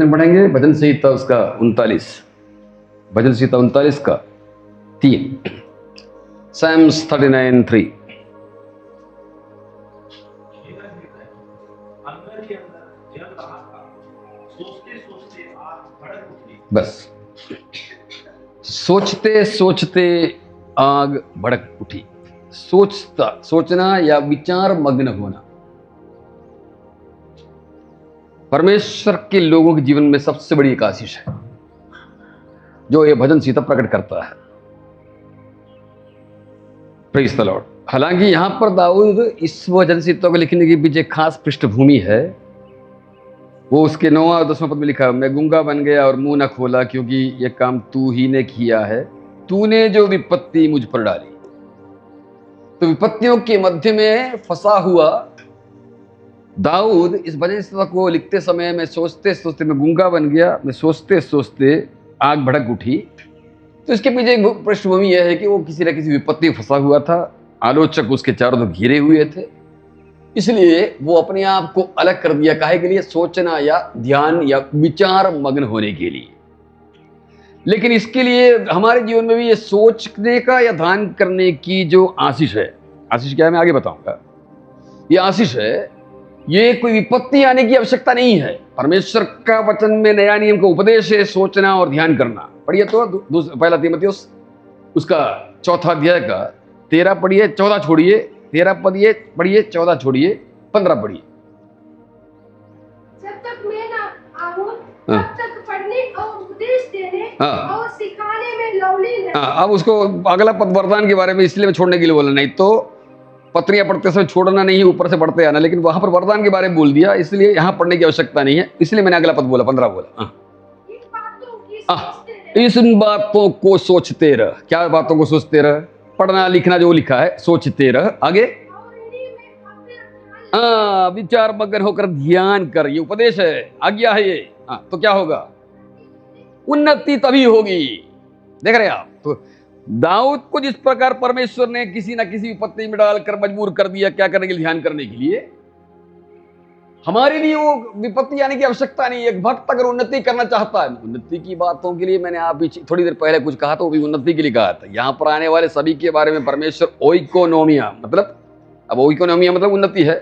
वचन पढ़ेंगे भजन संहिता उसका 39, भजन संहिता 39 का 3, Psalms 39:3। बस सोचते सोचते आग भड़क उठी। सोचना या विचार मग्न होना परमेश्वर के लोगों के जीवन में सबसे बड़ी एक आशीष है, जो ये भजन संहिता प्रकट करता है। Praise the Lord. हालांकि यहां पर दाऊद इस भजन संहिता को लिखने के पीछे खास पृष्ठभूमि है। वो उसके 9 और 10 पद में लिखा, मैं गूंगा बन गया और मुंह न खोला, क्योंकि ये काम तू ही ने किया है, तूने जो विपत्ति मुझ पर डाली। तो विपत्तियों के मध्य में फंसा हुआ दाऊद इस भजन संहिता को लिखते समय में सोचते सोचते मैं गूंगा बन गया, मैं सोचते सोचते आग भड़क उठी। तो इसके पीछे एक पृष्ठभूमि यह है कि वो किसी न किसी विपत्ति में फंसा हुआ था, आलोचक उसके चारों तरफ घिरे हुए थे, इसलिए वो अपने आप को अलग कर दिया। काहे के लिए? सोचना या ध्यान या विचार मग्न होने के लिए। लेकिन इसके लिए हमारे जीवन में भी ये सोचने का या ध्यान करने की जो आशीष है, आशीष क्या है मैं आगे बताऊंगा, ये आशीष है, ये कोई विपत्ति आने की आवश्यकता नहीं है। परमेश्वर का वचन में नया नियम का उपदेश है सोचना और ध्यान करना। पढ़िए तो पहला तीमुथियुस उसका 4 अध्याय का 13 पढ़िए, 14 छोड़िए, 13 पढ़िए, 14 छोड़िए, 15 पढ़िए। जब तक मैं ना आऊं तब तक पढ़ने और उपदेश देने और सिखाने में लवली नहीं। अब उसको अगला पद वरदान के बारे में इसलिए मैं छोड़ने के लिए बोला, नहीं तो पत्रियां पढ़ते समय छोड़ना नहीं है, ऊपर से पढ़ते आना। लेकिन वहां पर वरदान के बारे में बोल दिया, इसलिए यहां पढ़ने की आवश्यकता नहीं है, इसलिए मैंने अगला पद बोला, 15 बोला। इन बातों को सोचते रह। क्या बातों को सोचते रह? पढ़ना लिखना जो लिखा है, सोचते रह। आगे विचार मग्न होकर ध्यान कर। ये उपदेश है, आज्ञा है ये। तो क्या होगा? उन्नति तभी होगी। देख रहे हैं आप? तो दाऊद को जिस प्रकार परमेश्वर ने किसी ना किसी विपत्ति में डालकर मजबूर कर दिया, क्या करने के लिए? ध्यान करने के लिए। हमारे लिए वो विपत्ति आने की आवश्यकता नहीं। एक भक्त अगर उन्नति करना चाहता है, उन्नति की बातों के लिए मैंने आप थोड़ी देर पहले कुछ कहा था, वो भी उन्नति के लिए कहा था। यहां पर आने वाले सभी के बारे में परमेश्वर ओइकोनोमिया, मतलब अब ओइकोनोमिया मतलब उन्नति है,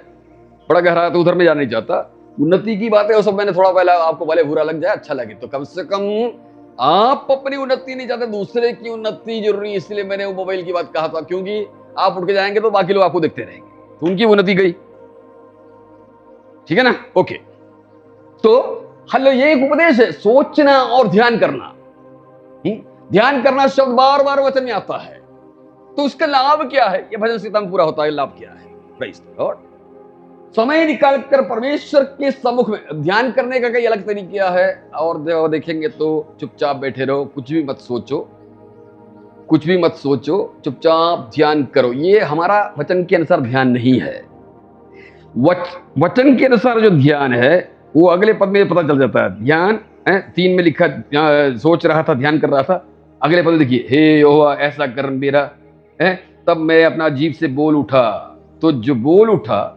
बड़ा गहरा है तो उधर में जाना नहीं चाहता। उन्नति की बातें वो सब मैंने थोड़ा पहले आपको भले बुरा लग जाए अच्छा लगे, तो कम से कम आप अपनी उन्नति नहीं चाहते, दूसरे की उन्नति जरूरी। इसलिए मैंने वो मोबाइल की बात कहा था, क्योंकि आप उठ के जाएंगे तो बाकी लोग आपको देखते रहेंगे, तो उनकी उन्नति गई। ठीक है ना? ओके। तो हेलो, ये एक उपदेश है, सोचना और ध्यान करना। ध्यान करना शब्द बार बार वचन में आता है, तो उसका लाभ क्या है? ये भजन संहिता में पूरा होता है। लाभ क्या है? Praise the Lord. समय निकालकर परमेश्वर के सम्मुख में ध्यान करने का कई अलग तरीका है, और जब देखेंगे तो चुपचाप बैठे रहो, कुछ भी मत सोचो, कुछ भी मत सोचो, चुपचाप ध्यान करो। ये हमारा वचन के अनुसार ध्यान नहीं है। वचन के अनुसार जो ध्यान है वो अगले पद में पता चल जाता है। ध्यान 3 में लिखा, सोच रहा था, ध्यान कर रहा था। अगले पद देखिए, हे यहोवा ऐसा कर मेरा, तब मैं अपना जीभ से बोल उठा। तो जो बोल उठा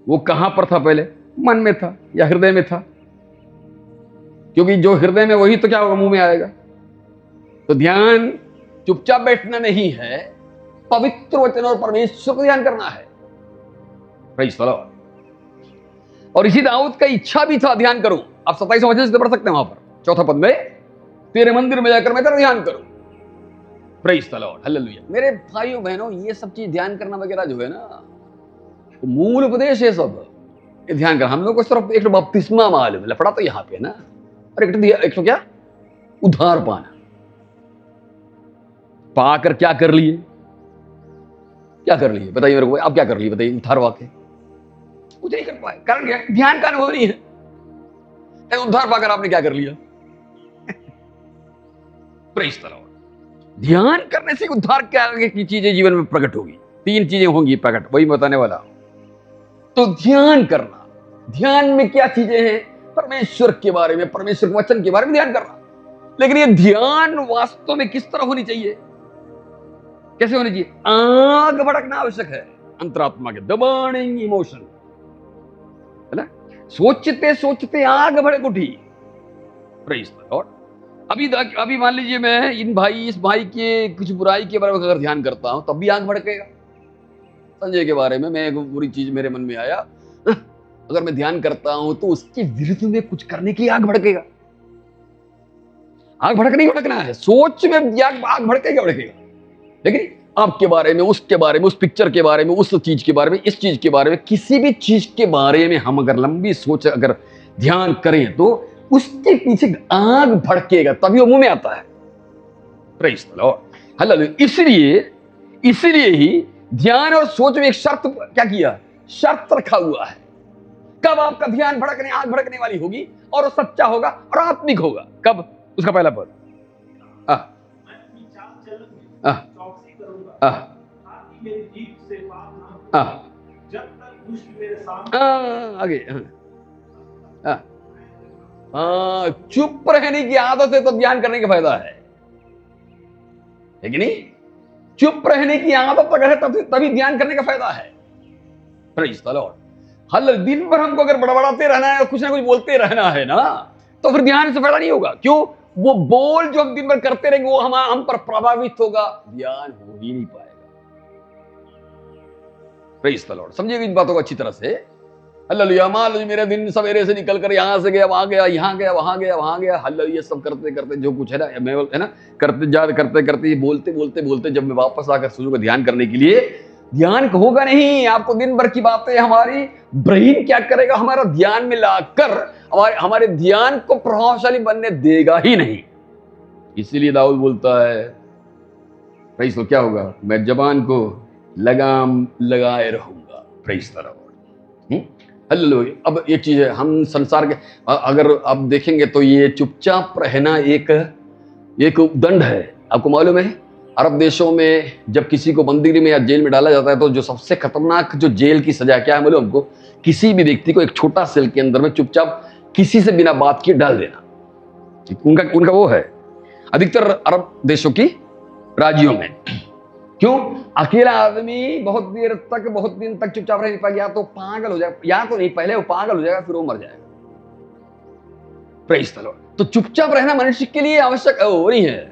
वो कहां पर था? पहले मन में था या हृदय में था? क्योंकि जो हृदय में वही तो क्या होगा? मुंह में आएगा। तो ध्यान चुपचाप बैठना नहीं है, पवित्र वचन और परमेश्वर को ध्यान करना है। Praise the Lord. और इसी दाऊद का इच्छा भी था ध्यान करूं। आप 27 वचन से पढ़ सकते हैं वहां पर 4 पद में, तेरे मंदिर में जाकर मैं तेरा ध्यान करूं। Praise the Lord, hallelujah. मेरे भाइयों बहनों, ये सब चीज ध्यान करना वगैरह जो है ना, तो मूल उपदेश है सब। ये ध्यान कर, हम लोग को सिर्फ एक तो बपतिस्मा मालूम है, लफड़ा तो यहाँ पे ना, और एक तो क्या? उद्धार पाना। पाकर क्या कर लिए? क्या कर लिए बताइए मेरे को? आप क्या कर लिए बताइए? उद्धार वाके कुछ नहीं कर पाए, कारण क्या? ध्यान का अनुभव नहीं है। उद्धार पाकर आपने क्या कर लिया? Praise the Lord. ध्यान करने से उद्धार क्या की चीजें जीवन में प्रकट होगी। 3 चीजें होंगी प्रकट, वही बताने वाला। तो ध्यान करना, ध्यान में क्या चीजें हैं? परमेश्वर के बारे में, परमेश्वर के वचन के बारे में ध्यान करना। लेकिन ये ध्यान वास्तव में किस तरह होनी चाहिए? कैसे होनी चाहिए? आग भड़कना आवश्यक है, अंतरात्मा के, द बर्निंग इमोशन, है ना? सोचते सोचते आग भड़क उठी। Praise the Lord. अभी मान लीजिए मैं इस भाई के कुछ बुराई के बारे में अगर ध्यान करता हूं तब भी आग भड़केगा। संजय के बारे में मैं एक बुरी चीज मेरे मन में आया, अगर मैं ध्यान करता हूं तो उसके विरुद्ध में कुछ करने की आग भड़केगा। आग भड़कना ही भड़कना है, सोच में आग भड़केगा। लेकिन आपके बारे में, उसके बारे में, उस पिक्चर के बारे में, उस चीज के बारे में, इस चीज के बारे में, किसी भी चीज के बारे में हम अगर लंबी सोच अगर ध्यान करें तो उसके पीछे आग भड़केगा, तभी वो मुंह में आता है। Praise the Lord, hallelujah. इसलिए ही ध्यान और सोच में एक शर्त क्या किया, शर्त रखा हुआ है। कब आपका ध्यान आग भड़कने वाली होगी और वो सच्चा होगा और आत्मिक होगा, कब? उसका पहला पद आगे चुप रहने की आदत है तो ध्यान करने का फायदा है कि नहीं? चुप रहने की आदत अगर है तभी ध्यान करने का फायदा है। Praise the Lord. हालेलुया। दिन भर हमको अगर बड़बड़ाते रहना है, कुछ ना कुछ बोलते रहना है ना, तो फिर ध्यान से फायदा नहीं होगा। क्यों? वो बोल जो हम दिन भर करते रहेंगे वो हम पर प्रभावित होगा, ध्यान हो ही नहीं पाएगा। Praise the Lord. समझिए इन बातों को अच्छी तरह से। हालेलुया। मान लीजिए मेरा दिन सवेरे से निकल कर यहाँ से गया, वहां गया, यहाँ गया, वहां गया, वहां गया, हालेलुया। ये सब करते करते जो कुछ है ना, मैं है ना, करते करते बोलते जब मैं वापस आकर शुरू ध्यान करने के लिए, ध्यान होगा नहीं। आपको दिन भर की बातें हमारी ब्रेन क्या करेगा, हमारा ध्यान में लाकर हमारे ध्यान को प्रभावशाली बनने देगा ही नहीं। इसीलिए दाऊद बोलता है, प्रेज़ द, क्या होगा, मैं जबान को लगाम लगाए रहूंगा। Praise the Lord. हालेलुया। अब एक चीज है, हम संसार के अगर आप देखेंगे तो ये चुपचाप रहना एक दंड है। आपको मालूम है, अरब देशों में जब किसी को बंदीगृह में या जेल में डाला जाता है तो जो सबसे खतरनाक जो जेल की सजा क्या है मालूम हमको? किसी भी व्यक्ति को एक छोटा सेल के अंदर में चुपचाप किसी से बिना बात किए डाल देना। उनका वो है अधिकतर अरब देशों की राज्यों में। क्यों? अकेला आदमी बहुत दिन तक चुपचाप रह नहीं पाएगा, या तो पागल हो जाएगा, या तो नहीं, पहले वो पागल हो जाएगा फिर वो मर जाएगा। Praise the Lord. तो चुपचाप रहना मनुष्य के लिए आवश्यक वो नहीं है।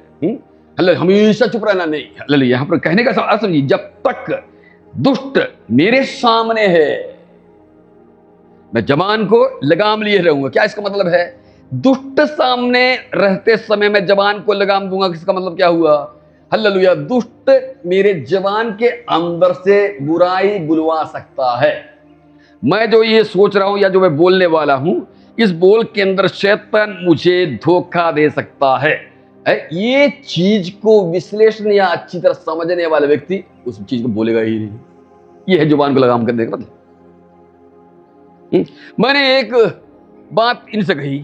हमेशा चुप रहना नहीं। यहां पर कहने का अर्थ समझिए, जब तक दुष्ट मेरे सामने है मैं जबान को लगाम लिए रहूंगा। क्या इसका मतलब है? दुष्ट सामने रहते समय मैं जबान को लगाम दूंगा। किसका मतलब क्या हुआ? हालेलुया। दुष्ट मेरे जबान के अंदर से बुराई बुलवा सकता है। मैं जो ये सोच रहा हूं या जो मैं बोलने वाला हूं, इस बोल के अंदर शैतान मुझे धोखा दे सकता है। ये चीज को विश्लेषण या अच्छी तरह समझने वाला व्यक्ति उस चीज को बोलेगा ही नहीं। ये है जुबान को लगाम करने का मतलब। मैंने एक बात इनसे कही,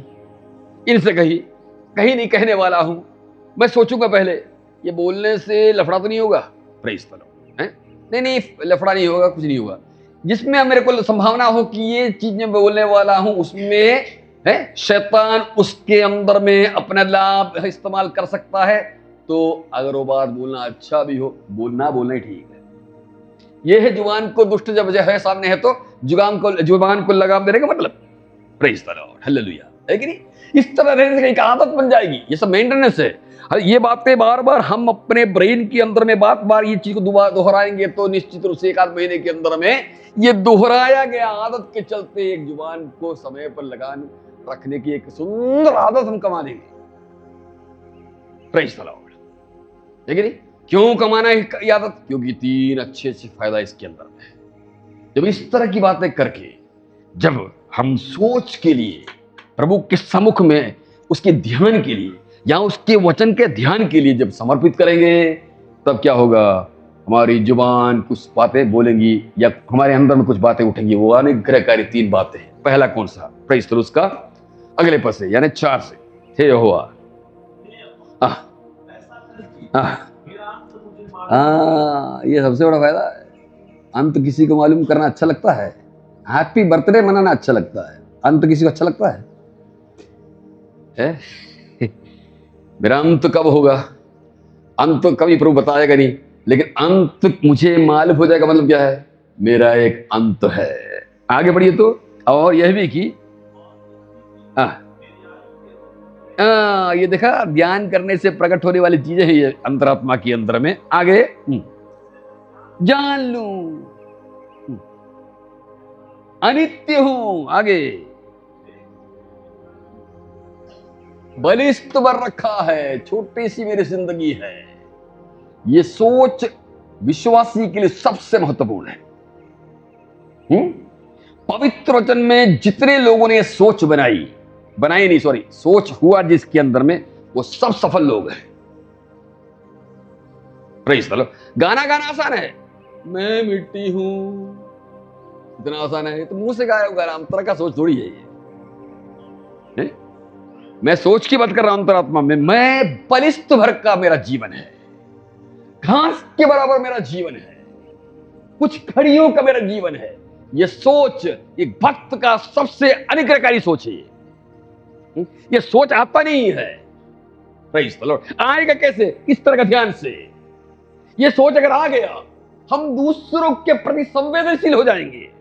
कहीं नहीं कहने वाला हूं। मैं सोचूंगा पहले, ये बोलने से लफड़ा तो नहीं होगा? Praise the Lord. नहीं, लफड़ा नहीं होगा, कुछ नहीं होगा। जिसमें मेरे को संभावना हो कि ये चीज मैं बोलने वाला हूं उसमें है शैतान उसके अंदर में अपना लाभ इस्तेमाल कर सकता है, तो अगर वो बात बोलना अच्छा भी हो, बोलना ही ठीक है। ये है जुबान को दुष्ट जब है सामने है तो जुबान को लगाम देने का मतलब। Praise the Lord. हालेलुया। है कि नहीं? इस तरह रहने से एक आदत बन जाएगी। ये सब मेंटेनेंस है। ये बातें बार बार हम अपने ब्रेन के अंदर में बार ये चीज को दोहराएंगे तो निश्चित रूप से 1 आध महीने के अंदर में ये दोहराया गया आदत के चलते एक जुबान को समय पर लगान रखने की एक सुंदर आदत हम कमा लेंगे। Praise the Lord. है कि नहीं? क्यों कमाना है ये आदत? क्योंकि 3 अच्छे फायदा इसके अंदर है। जब इस तरह की बातें करके जब हम सोच के लिए प्रभु के सम्मुख में उसके ध्यान के लिए या उसके वचन के ध्यान के लिए जब समर्पित करेंगे, तब क्या होगा? हमारी जुबान कुछ बातें बोलेंगी या हमारे अंदर में कुछ बातें उठेंगी। वो अनुग्रहकारी 3 बातें हैं। पहला कौन सा? Praise the Lord. उसका अगले पद से यानी 4 से, हे यहोवा ये सबसे बड़ा फायदा है। अंत किसी को मालूम करना अच्छा लगता है? हैप्पी बर्थडे मनाना अच्छा लगता है, अंत किसी को अच्छा लगता है? मेरा अंत कब होगा? अंत कभी प्रभु बताएगा नहीं, लेकिन अंत मुझे मालूम हो जाएगा। मतलब क्या है? मेरा एक अंत है। आगे बढ़िए तो, और यह भी कि ये देखा, ध्यान करने से प्रकट होने वाली चीजें हैं ये अंतरात्मा के अंदर में। आगे जान लूं, अनित्य हूं। आगे बलिष्ठ बर रखा है, छोटी सी मेरी जिंदगी है। ये सोच विश्वासी के लिए सबसे महत्वपूर्ण है। पवित्र वचन में जितने लोगों ने सोच बनाई नहीं, सॉरी, सोच हुआ जिसके अंदर में, वो सब सफल लोग हैं। Praise the Lord. गाना गाना आसान है, मैं मिट्टी हूं, इतना आसान है। तो मुंह से गाया होगा, अंतर का सोच थोड़ी है ये। मैं सोच की बात कर रहा हूं अंतरात्मा में। मैं बलिष्ठ भर का मेरा जीवन है, घास के बराबर मेरा जीवन है, कुछ खड़ियों का मेरा जीवन है। यह सोच एक भक्त का सबसे अनुग्रहकारी सोच है। ये सोच आता नहीं है। Praise the Lord. आएगा कैसे? इस तरह का ध्यान से। ये सोच अगर आ गया, हम दूसरों के प्रति संवेदनशील हो जाएंगे।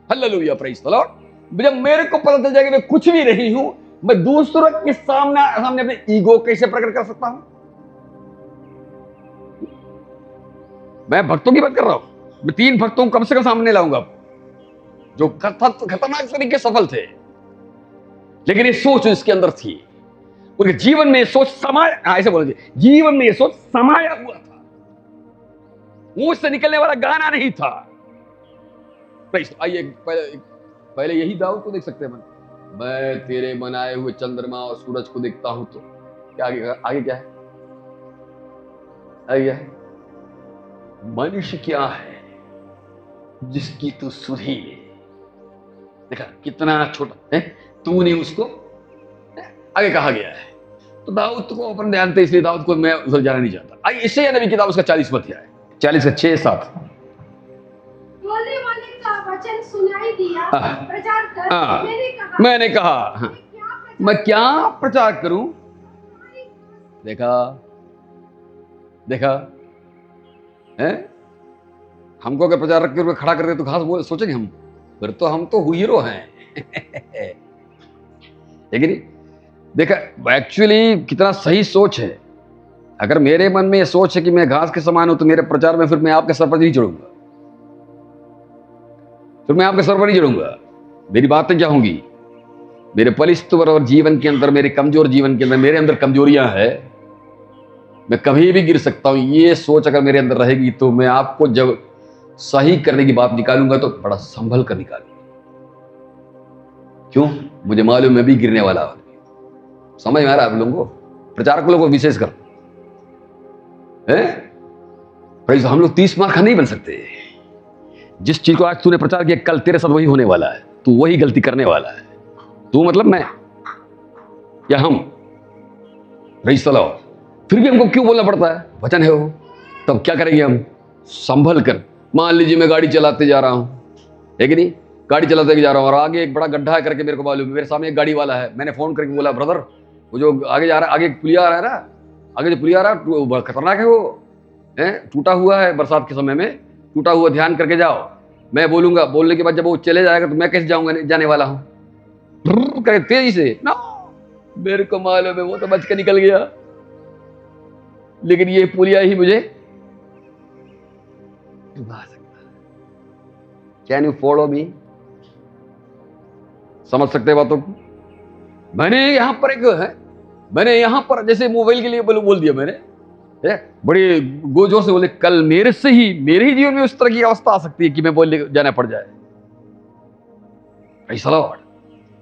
Hallelujah, praise the Lord. जब मेरे को पता चल जाएगा मैं कुछ भी नहीं हूं, मैं दूसरों के सामने अपने ईगो कैसे प्रकट कर सकता हूं? मैं भक्तों की बात कर रहा हूं। मैं 3 भक्तों को कम से कम सामने लाऊंगा जो खतरनाक तरीके सफल थे, लेकिन ये सोच इसके अंदर थी। उनके जीवन में ये सोच समाया, ऐसे बोल दीजिए, जीवन में ये सोच समाया हुआ था। मुंह से निकलने वाला गाना नहीं था। आइए पहले यही दाऊद को देख सकते हैं। मैं तेरे बनाए हुए चंद्रमा और सूरज को देखता हूं तो क्या आगे क्या है? आगे है, मनुष्य क्या है जिसकी तू सुधी। देखा कितना छोटा है, तूने उसको, आगे कहा गया है। तो दाऊद को अपन जानते, इसलिए दाऊद को मैं उधर जाना नहीं चाहता। आइए इससे नबी किताब उसका 40वां अध्याय है, 40 का 6-7। बोलने वाले का वचन सुनाई दिया, प्रचार कर। मैंने कहा मैं क्या प्रचार करूं? देखा है, हमको अगर प्रचार करके खड़ा कर दे तो घास बोल सोचेंगे हम, फिर तो हम तो हीरो हैं। लेकिन देखा एक्चुअली कितना सही सोच है। अगर मेरे मन में ये सोच है कि मैं घास के समान हूं, तो मेरे प्रचार में फिर मैं आपके सर पर नहीं चढ़ूंगा, फिर मैं आपके सर पर नहीं चढ़ूंगा। मेरी बातें क्या होंगी? मेरे बलिष्ठ और जीवन के अंदर, मेरे कमजोर जीवन के अंदर, मेरे अंदर कमजोरियां हैं, मैं कभी भी गिर सकता हूं। ये सोच अगर मेरे अंदर रहेगी तो मैं आपको जब सही करने की बात निकालूंगा तो बड़ा संभल कर निकालूंगा। क्यों? मुझे मालूम मैं भी गिरने वाला हूं। समझ में आ रहा है आप लोगों को? प्रचारक लोगों को विशेष कर हम लोग 30 मार्क नहीं बन सकते। जिस चीज को आज तूने प्रचार किया, कल तेरे साथ वही होने वाला है। तू वही गलती करने वाला है। तू मतलब मैं या हम, प्रेज़ द लॉर्ड। फिर भी हमको क्यों बोलना पड़ता है? वचन है वो। तब क्या करेंगे हम? संभल कर। मान लीजिए मैं गाड़ी चलाते जा रहा हूं, है कि नहीं? गाड़ी चलाते जा रहा हूं और आगे एक बड़ा गड्ढा है करके मेरे को मालूम है, मेरे सामने एक गाड़ी वाला है। मैंने फोन करके बोला, ब्रदर वो जो आगे जा रहा है, आगे पुलिया आ रहा है ना, आगे जो पुलिया आ रहा है खतरनाक है, वो टूटा हुआ है, बरसात के समय में टूटा हुआ, ध्यान करके जाओ। मैं बोलूंगा, बोलने के बाद जब वो चले जाएगा तो मैं कैसे जाऊंगा? जाने वाला हूं तेजी से ना, मेरे को मालूम है वो तो बच के निकल गया, लेकिन ये पुलिया ही मुझे डुबा सकता है। Can you follow me? समझ सकते हैं बातों को? मैंने यहां पर जैसे मोबाइल के लिए बोल दिया मैंने, बड़े गोजोर से बोले, कल मेरे ही जीवन में उस तरह की अवस्था आ सकती है कि मैं बोलने जाना पड़ जाए। ऐसा लॉर्ड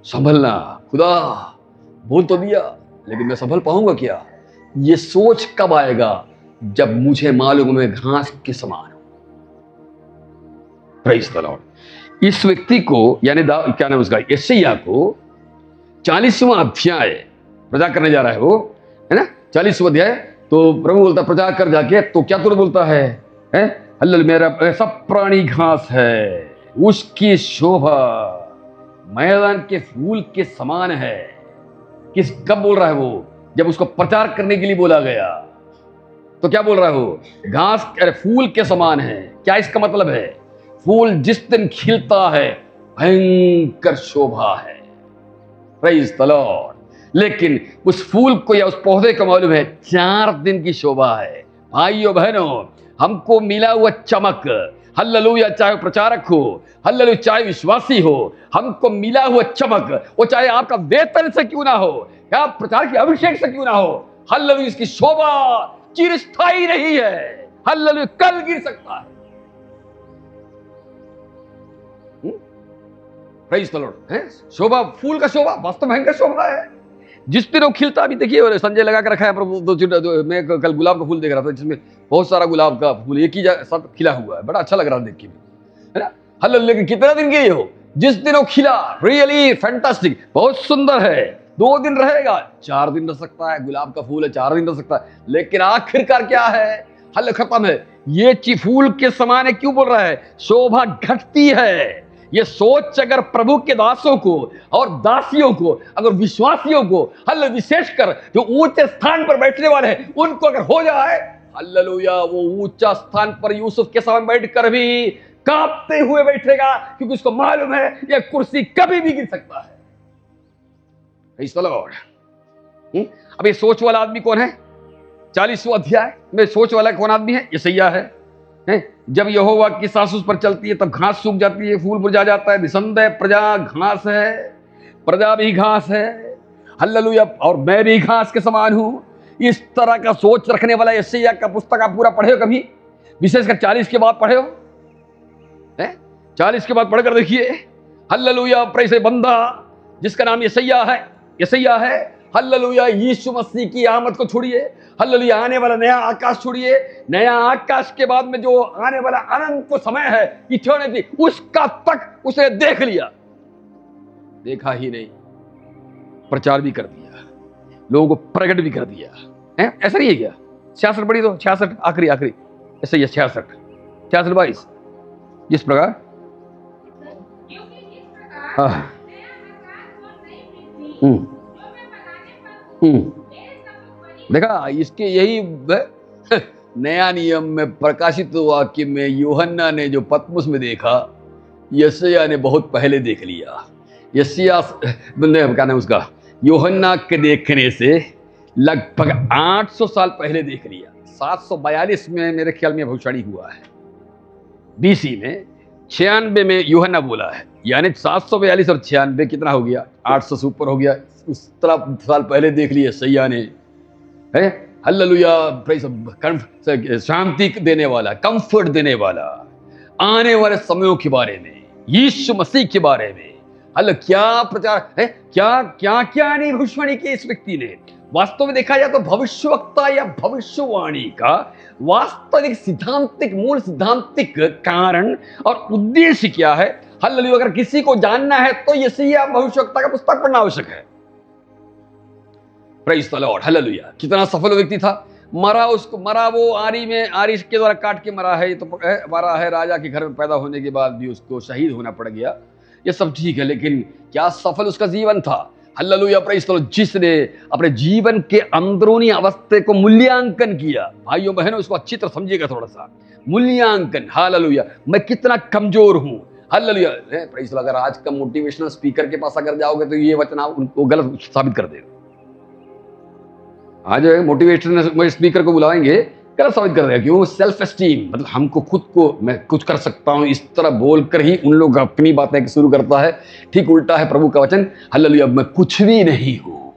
संभलना। खुदा बोल तो दिया, लेकिन मैं संभल पाऊंगा क्या? ये सोच कब आएगा? जब मुझे मालूम मैं घास के समान हूं। Praise the Lord. इस व्यक्ति को, यानी क्या नाम उसका, यशायाह को 40वां अध्याय प्रचार करने जा रहा है वो, है ना? 40वां अध्याय। तो प्रभु बोलता प्रचार कर जाके, तो क्या तुरंत बोलता है? हल्लेलुया, मेरा सब प्राणी घास है, उसकी शोभा मैदान के फूल के समान है। कब बोल रहा है वो? जब उसको प्रचार करने के लिए बोला गया। तो क्या बोल रहा है वो? घास फूल के समान है। क्या इसका मतलब है? फूल जिस दिन खिलता है भयंकर शोभा है। Praise the Lord. लेकिन उस फूल को या उस पौधे को मालूम है 4 दिन की शोभा है। भाइयों बहनों, हमको मिला हुआ चमक, हल्लेलुया, चाहे प्रचारक हो, हल्लेलुया, चाहे विश्वासी हो, हमको मिला हुआ चमक, वो चाहे आपका वेतन से क्यों ना हो, या प्रचार के अभिषेक से क्यों ना हो, हल्लेलुया, इसकी शोभा चिरस्थायी नहीं है। हल्लेलुया, कल गिर सकता है। Praise the Lord. शोभा, फूल का शोभा वास्तव में भयंकर शोभा है। जिस दिन वो खिलता, अभी देखिए और संजय लगा के रखा है, मैं कल गुलाब का फूल देख रहा था जिसमें बहुत सारा गुलाब का फूल एक ही साथ खिला हुआ है, बड़ा अच्छा लग रहा है देख के, है ना। हल्लेलुया, लेकिन कितना दिन के लिए हो, जिस दिन वो खिला, रियली फैंटास्टिक, बहुत सुंदर है। 2 दिन रहेगा, 4 दिन रह सकता है, गुलाब का फूल है 4 दिन रह सकता है, लेकिन आखिरकार क्या है, हल खत्म है। ये फूल के समान है, क्यों बोल रहा है, शोभा घटती है। ये सोच अगर प्रभु के दासों को और दासियों को, अगर विश्वासियों को, हल्ले विशेषकर जो ऊंचे स्थान पर बैठने वाले हैं, उनको अगर हो जाए, हल्लेलुया, वो ऊंचा स्थान पर यूसुफ के सामने बैठकर भी कांपते हुए बैठेगा, क्योंकि उसको मालूम है यह कुर्सी कभी भी गिर सकता है। Praise the Lord. अब ये सोच वाला आदमी कौन है? 40वां अध्याय में सोच वाला कौन आदमी है? यशायाह है। जब यहोवा की सांस उस पर चलती है तब घास सूख जाती है, फूल मुरझा जाता है। निसंदेह प्रजा घास है, प्रजा भी घास है, हल्लेलुया, और मैं भी घास के समान हूं। इस तरह का सोच रखने वाला यशायाह का पुस्तक आप पूरा पढ़े हो कभी? विशेषकर 40 के बाद पढ़े हो? 40 के बाद पढ़कर देखिए, हल्लेलुया, प्रेज़ बंदा जिसका नाम यशायाह है, हल्लेलुया, यीशु मसीह की आमद को छोड़िए, हल्लेलुया, आने वाला नया आकाश छोड़िए, नया आकाश के बाद में जो आने वाला अनंत समय है, इटर्निटी, उसका तक उसने देख लिया। देखा ही नहीं, प्रचार भी कर दिया, लोगों को प्रकट भी कर दिया है। ऐसा नहीं है क्या? 66 पढ़ी तो 66 आखिरी ऐसा ही 66 22 जिस प्रकार देखा, इसके यही नया नियम में प्रकाशित वाक्य में यूहन्ना ने जो पतमुस में देखा, यशायाह ने बहुत पहले देख लिया। यशायाह क्या नाम उसका, यूहन्ना के देखने से लगभग 800 साल पहले देख लिया। 742 में मेरे ख्याल में भविष्यवाणी हुआ है, BC में 96 में यूहन्ना बोला है, यानी 742 और 96 कितना हो गया, 800 से ऊपर हो गया। उस तरह साल पहले देख लिया सैया ने, है हल्लेलुया, शांति देने वाला, कंफर्ट देने वाला, आने वाले समयों के बारे में, यीशु मसीह के बारे में, हल्ले क्या प्रचार है, क्या नहीं भविष्यवाणी की इस व्यक्ति ने। वास्तव में देखा जाए तो भविष्यवक्ता या भविष्यवाणी का वास्तविक सिद्धांतिक, मूल सिद्धांतिक कारण और उद्देश्य क्या है, हल्लेलुया, अगर किसी को जानना है तो यशायाह भविष्यवक्ता का पुस्तक पढ़ना आवश्यक है। Praise the Lord, hallelujah. कितना सफल व्यक्ति था, मरा वो आरी के द्वारा काट के मरा है, तो मरा है, राजा के घर में पैदा होने के बाद भी उसको शहीद होना पड़ गया, ये सब ठीक है, लेकिन क्या सफल उसका जीवन था, हालेलुया, प्रेज़ द लॉर्ड। जिसने अपने जीवन के अंदरूनी अवस्थे को मूल्यांकन किया, भाइयों बहनों, उसको अच्छी तरह समझिएगा, थोड़ा सा मूल्यांकन, हालेलुया, मैं कितना कमजोर हूं, हालेलुया, प्रेज़ द लॉर्ड। अगर आज का मोटिवेशनल स्पीकर के पास अगर जाओगे तो ये वचन आप उनको गलत साबित कर देगा। आज मोटिवेशनल स्पीकर को बुलाएंगे, गलत साबित कर देगा, क्यों? सेल्फ एस्टीम, मतलब हमको खुद को, मैं कुछ कर सकता हूं, इस तरह बोलकर ही उन लोग अपनी बातें शुरू करता है। ठीक उल्टा है प्रभु का वचन, हालेलुया, मैं कुछ भी नहीं हूं,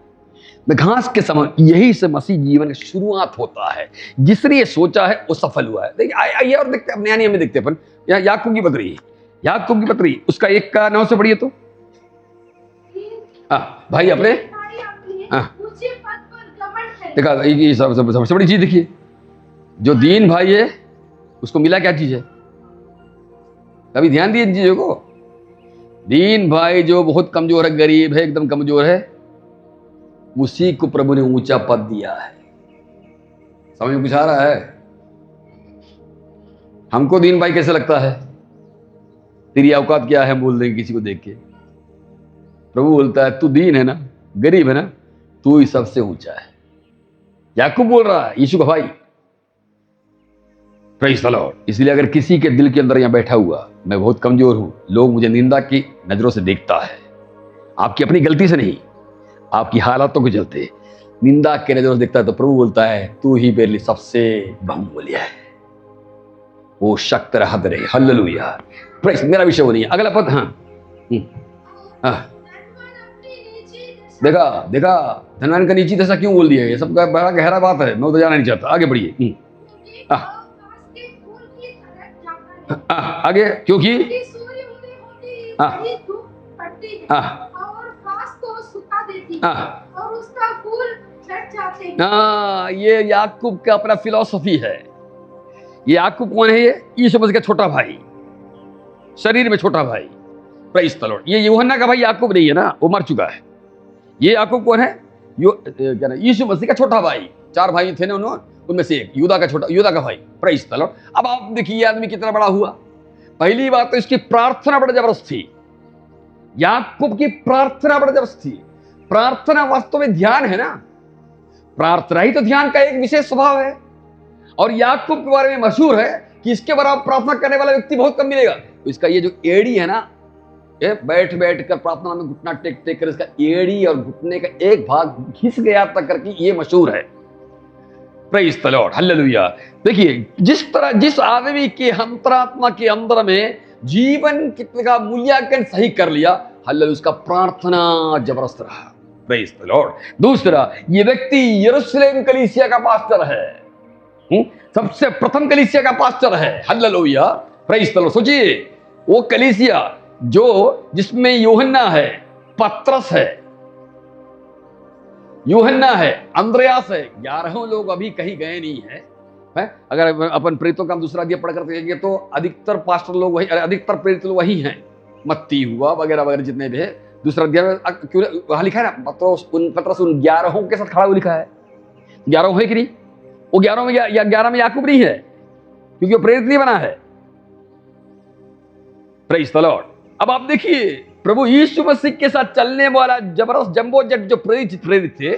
मैं घास के समान। यही से मसीह जीवन की शुरुआत होता है। जिसने ये सोचा है वो सफल हुआ है। देखिए आइए और देखते हैं, नया नियम में देखते हैं अपन, याकूब की पत्री उसका 1 का 9 से पढ़िए तो। भाई अपने देखा, ये सबसे बड़ी चीज देखिए, जो दीन भाई है उसको मिला क्या चीज है, कभी ध्यान दिए इन चीजों को। दीन भाई जो बहुत कमजोर है, गरीब है, एकदम कमजोर है, उसी को प्रभु ने ऊंचा पद दिया है। समझ में कुछ आ रहा है? हमको दीन भाई कैसे लगता है, तेरी औकात क्या है बोल देंगे किसी को देख के। प्रभु बोलता है तू दीन है ना, गरीब है ना, तू ही सबसे ऊंचा है। याकूब बोल रहा है, यीशु का भाई, प्रेज़ द लॉर्ड। इसलिए अगर किसी के दिल के अंदर यहां बैठा हुआ, मैं बहुत कमजोर हूं, लोग मुझे निंदा की नजरों से देखता है, आपकी अपनी गलती से नहीं, आपकी हालातों के चलते निंदा के नजरों से देखता है, तो प्रभु बोलता है तू ही मेरे लिए सबसे बहुमूल्य है। वो शक्त रहत रहे। हालेलुया। प्रेस। मेरा विषय वो नहीं है। अगला पद। हाँ हाँ, देखा देखा धनवान का नीची दशा क्यों बोल दिया? ये सब बड़ा गहरा बात है, मैं तो जाना नहीं चाहता। आगे बढ़िए। आगे। क्योंकि ये याकूब का अपना फिलॉसफी है। ये याकूब कौन है? ये यीशु मसीह का छोटा भाई, शरीर में छोटा भाई। Praise the Lord. ये यूहन्ना का भाई याकूब नहीं है ना, वो मर चुका है। ये याकूब कौन है? क्या यीशु मसीह का छोटा भाई। 4 भाई थे ना उन्होंने, उनमें से एक यूदा का भाई। Praise the Lord. अब आप देखिए ये आदमी कितना बड़ा हुआ। पहली बात तो इसकी प्रार्थना बड़ी जबरदस्त थी। याकूब की प्रार्थना बड़ी जबरदस्त थी। प्रार्थना वास्तव में ध्यान है ना, प्रार्थना ही तो ध्यान का एक विशेष स्वभाव है। और याकूब के बारे में मशहूर है कि इसके बराबर प्रार्थना करने वाला व्यक्ति बहुत कम मिलेगा। तो इसका ये जो एड़ी है ना, ये बैठ कर प्रार्थना में घुटना टेक कर इसका एड़ी और घुटने का एक भाग घिस गया तक करके ये मशहूर है। Praise the Lord. हालेलुया। देखिए जिस आदमी के अंतरात्मा के अंदर में जीवन कितने का मूल्यांकन सही कर लिया, हालेलुया, उसका प्रार्थना जबरदस्त रहा। Praise the Lord. दूसरा, ये व्यक्ति यरूशलेम कलीसिया का पास्टर है। सबसे प्रथम कलीसिया का पास्टर है। हालेलुया। Praise the Lord. सोचिए वो कलीसिया जिसमें यूहन्ना है, पतरस है, यूहन्ना है, अंद्रयास है। 11 लोग अभी कहीं गए नहीं है। अगर अपन प्रेरितों का दूसरा अध्याय पढ़कर देखेंगे तो अधिकतर पास्टर लोग वही, अधिकतर प्रेरित लोग वही हैं। मत्ती हुआ वगैरह वगैरह जितने भी है, दूसरा अध्याय में वहां लिखा है ना, पतरस उन 11 के साथ खड़ा हुआ लिखा है। 11 है कि नहीं? वो 11 में 11 में याकूब नहीं है, क्योंकि वो प्रेरित नहीं बना है। Praise the Lord. अब आप देखिए प्रभु यीशु मसीह के साथ चलने वाला जबरदस्त जंबो जेट जो प्रेरित थे,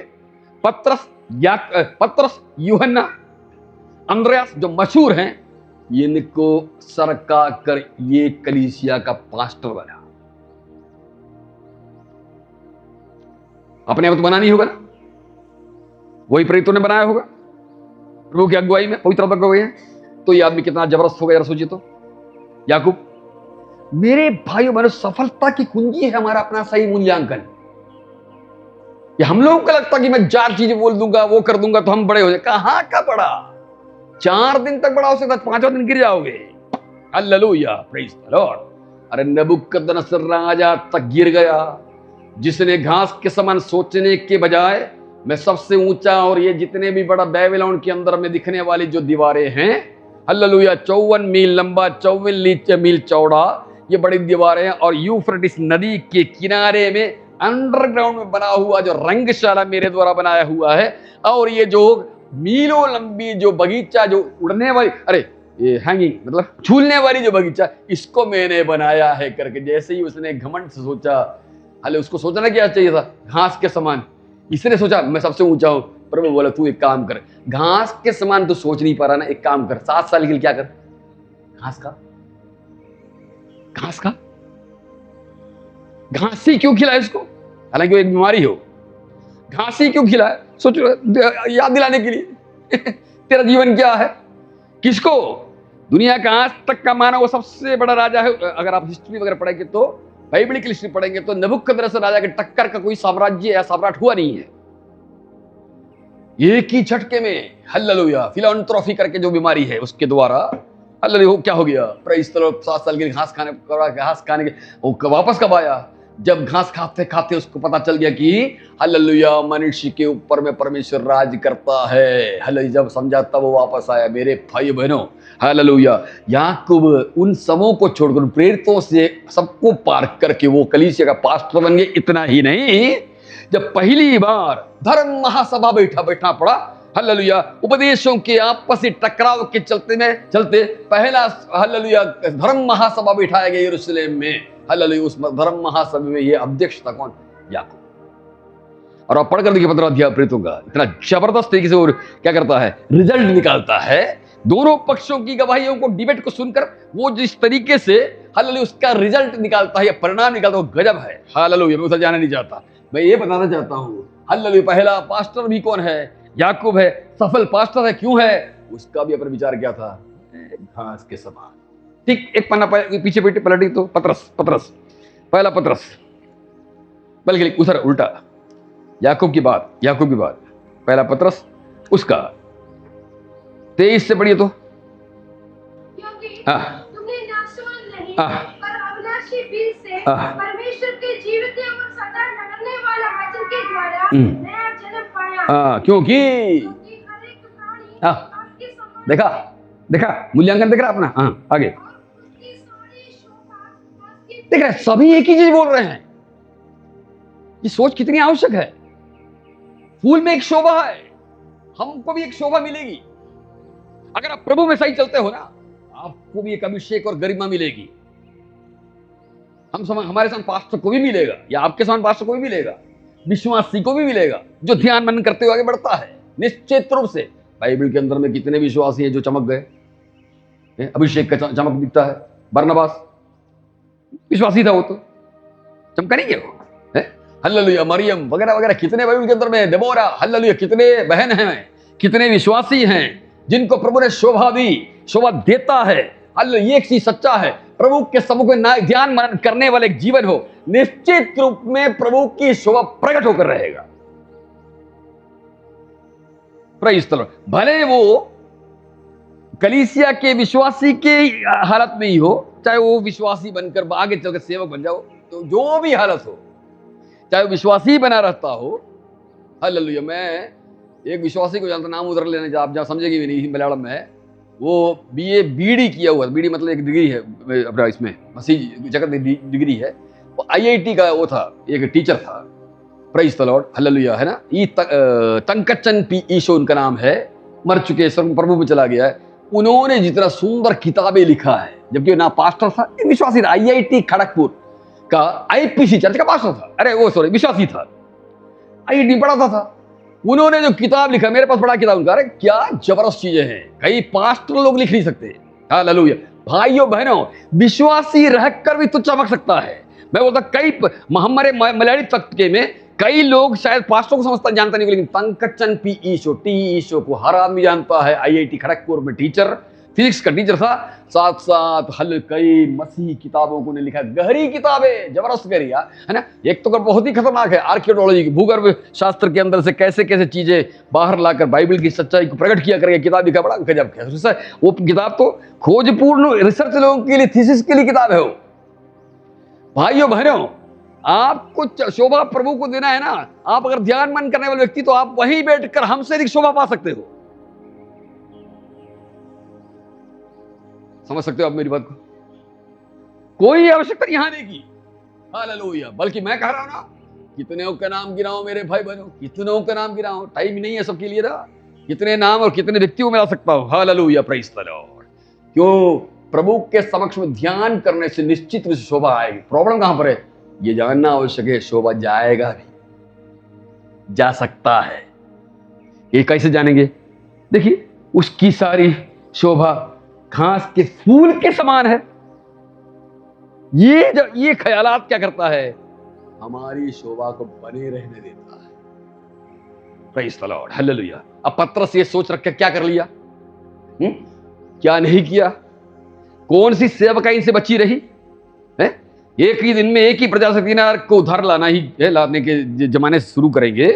पतरस, यूहन्ना, अंद्रयास जो मशहूर हैं, इनको सरका कर ये कलीसिया का पास्टर बना। अपने आप तो बना नहीं होगा ना, वही प्रेरितों ने बनाया होगा प्रभु की अगुवाई में, पवित्र आत्मा की अगुवाई है। तो ये आदमी कितना जबरदस्त होगा, जरा सोचिए तो। याकूब। मेरे भाइयों बहनों, सफलता की कुंजी है हमारा अपना सही मूल्यांकन। ये हम लोगों को लगता कि मैं 4 चीजें बोल दूंगा, वो कर दूंगा तो हम बड़े हो जाए। कहां का बड़ा? 4 दिन तक बड़ा हो सकता, 5वां दिन गिर जाओगे। हालेलुया। Praise the Lord. अरे नबूकदनेस्सर राजा तक गिर गया, जिसने घास के समान सोचने के बजाय मैं सबसे ऊंचा, और ये जितने भी बड़ा बेबीलोन के अंदर में दिखने वाली जो दीवारें हैं, हालेलुया, 54 मील लंबा, 54 मील चौड़ा ये बड़ी दीवारें हैं, और यूफ्रेटिस नदी के किनारे में अंडरग्राउंड में बना हुआ जो रंगशाला मेरे द्वारा बनाया हुआ है, और ये जो मीलों लंबी जो बगीचा, जो उड़ने वाली, अरे ये हैंगिंग मतलब झूलने वाली जो बगीचा, इसको मैंने बनाया है करके जैसे ही उसने घमंड से सोचा, हाले उसको सोचना क्या चाहिए था? घास के समान। इसने सोचा मैं सबसे ऊंचा हूं। प्रभु बोला तू एक काम कर, घास के समान तो सोच नहीं पा रहा ना, एक काम कर, 7 साल के लिए क्या कर, घास का घासी क्यों खिलाए उसको? हालांकि वो एक बीमारी हो, घासी क्यों खिलाए? सोचो, याद दिलाने के लिए तेरा जीवन क्या है, किसको? दुनिया का आज तक का माना वो सबसे बड़ा राजा है। अगर आप हिस्ट्री वगैरह पढ़ेंगे तो, बाइबलिकल हिस्ट्री पढ़ेंगे तो, नबूकदनेस्सर राजा के टक्कर का कोई साम्राज्य या सम्राट हुआ नहीं है। एक ही झटके में, हालेलुया, फिलैंथ्रोपी करके जो बीमारी है उसके द्वारा, हालेलुया, क्या हो गया? Praise the Lord. 7 साल के घास खाने के वो वापस कब आया? जब घास खाते खाते उसको पता चल गया कि हालेलुया मनुष्य के ऊपर में परमेश्वर राज करता है। हालेलुया, जब समझा तब वो वापस आया। मेरे भाई बहनों, हालेलुया, याकूब उन सबों को छोड़कर, प्रेरितों से सबको पार करके वो कलीसिया का पास्टर बन गए। इतना ही नहीं, जब पहली बार धर्म महासभा बैठा पड़ा, हालेलुया, उपदेशों के आपसी टकराव के चलते पहला हालेलुया धर्म महासभा बैठाया गया यरूशलेम में। हालेलुया, उस धर्म महासभा में ये अध्यक्ष था कौन? याकूब। और आप पढ़कर देखिए 15 अध्याय प्रेरितों का, इतना जबरदस्त तरीके से वो क्या करता है, रिजल्ट निकालता है। दोनों पक्षों की गवाहियों को, डिबेट को सुनकर वो जिस तरीके से हालेलुया उसका रिजल्ट निकालता है या परिणाम निकालता है, वो गजब है। हालेलुया, मैं उधर जाना नहीं चाहता। मैं ये बताना चाहता हूँ, हालेलुया, पहला पास्टर भी कौन है? याकूब है। सफल पास्टर है, क्यों है? उसका भी अपना विचार क्या था? घास के समान। ठीक, एक पन्ना पीछे पलटी तो पतरस पहला पतरस, बल्कि उधर उल्टा, याकूब की बात पहला पतरस उसका 23 से पढ़िए तो। क्योंकि हाँ, तुमने नाशवान नहीं हाँ, पर अविनाशी बीज से हाँ, परमेश्वर के जीवित और सदा ठहरने वाला वचन के द्वारा नया जन्म पाया। हाँ, क्योंकि हर एक प्राणी हाँ, आपके समान देखा मूल्यांकन देख रहा अपना। हाँ, आगे और उसकी सारी शोभा आपके देख रहे, सभी एक ही चीज बोल रहे हैं। ये सोच कितनी आवश्यक है। फूल में एक शोभा है, हमको भी एक शोभा मिलेगी। अगर आप प्रभु में सही चलते हो ना, आपको भी एक अभिषेक और गरिमा मिलेगी। हमारे साथ पास्टर को भी मिलेगा, या आपके साथ पास्टर को भी मिलेगा, विश्वासी को भी मिलेगा, जो ध्यान मनन करते हुए आगे बढ़ता है निश्चित रूप से। बाइबल के अंदर में कितने विश्वासी हैं जो चमक गए, अभिषेक का चमक दिखता है। बरनबास विश्वासी था, वो तो चमका नहीं गया वो। हल्लेलुया, मरियम वगैरह वगैरह कितने बाइबल के अंदर में, देबोरा, हल्लेलुया, कितने बहन हैं, कितने विश्वासी हैं जिनको प्रभु ने शोभा दी, शोभा देता है। हल्लेलुया, एक चीज सच्चा है, प्रभु के सम्मुख में ध्यान मनन करने वाले एक जीवन हो, निश्चित रूप में प्रभु की शोभा प्रकट होकर रहेगा। Praise the Lord. भले वो कलीसिया के विश्वासी के हालत में ही हो, चाहे वो विश्वासी बनकर आगे चलकर सेवक बन जाओ, तो जो भी हालत हो, चाहे वो विश्वासी बना रहता हो। हालेलुया, मैं एक विश्वासी को जानता, नाम उधर लेने आप जहाँ समझेगी भी नहीं, मलयालम में है वो, बीए बीडी किया हुआ, बीडी मतलब एक डिग्री है अपना, इसमें मसीह जगत में डिग्री है। वो आईआईटी का वो था, एक टीचर था। प्रेज़ द लॉर्ड, हालेलुया, है ना। ये तंकचन पी ईशो उनका नाम है, मर चुके, सब प्रभु में चला गया है। उन्होंने जितना सुंदर किताबें लिखा है, जबकि ना पास्टर था, विश्वासी था, आईआईटी खड़गपुर का आईपीसी चर्च का पास्टर था, अरे वो सॉरी विश्वासी था, आईआईटी पढ़ाता था। उन्होंने जो किताब लिखा, मेरे पास पढ़ा किताब उनका, अरे क्या जबरदस्त चीजें हैं, कई पास्टर लोग लिख नहीं सकते। हालेलुया, भाइयों बहनों, विश्वासी रहकर भी तो चमक सकता है। मैं बोलता कई हमारे मलयाली तबके में कई लोग शायद पास्टर को समझता जानता नहीं, लेकिन पंकचन पी ईशो, टी ईशो को हर आदमी जानता है। आईआईटी खड़गपुर में टीचर, फिजिक्स का टीचर था, साथ साथ कई मसीही किताबों को ने लिखा, गहरी किताबें, जबरदस्त गहरी है ना। एक तो बहुत ही खतरनाक है, आर्कियोलॉजी की, भूगर्भ शास्त्र के अंदर से कैसे कैसे चीजें बाहर लाकर बाइबल की सच्चाई को प्रकट किया करके किताब लिखा, बड़ा गजब है वो किताब। तो खोजपूर्ण रिसर्च लोगों के लिए, थीसिस के लिए किताब है वो। भाइयों बहनों, आपको शोभा प्रभु को देना है ना, आप अगर ध्यान मन करने वाले व्यक्ति, तो आप वहीं बैठकर हमसे अधिक शोभा पा सकते हो। समझ सकते हो आप मेरी बात को? कोई आवश्यकता यहां नहीं की। हालेलुया, बल्कि मैं कह रहा हूं ना, कितने का नाम गिनाओ मेरे भाई बहनों, कितनों का नाम गिनाओ, टाइम नहीं है सबके लिए ना, कितने नाम और कितने व्यक्तियों में ला सकता हूं। Hallelujah, praise the Lord. क्यों? प्रभु के समक्ष में ध्यान करने से निश्चित रूप से शोभा आएगी। प्रॉब्लम कहां पर है? ये जानना आवश्यक है, शोभा जाएगा भी, जा सकता है। ये कैसे जानेंगे? देखिए, उसकी सारी शोभा घास के फूल के समान है। ये ख्यालात क्या करता है? हमारी शोभा को बने रहने देता है। Praise the Lord, hallelujah. अब पतरस ये सोच रख के क्या कर लिया? क्या नहीं किया? कौन सी सेवकाई इनसे बची रही है? एक ही दिन में एक ही प्रजा से 3,000 को उधार लाना ही है, लाने के जमाने से शुरू करेंगे।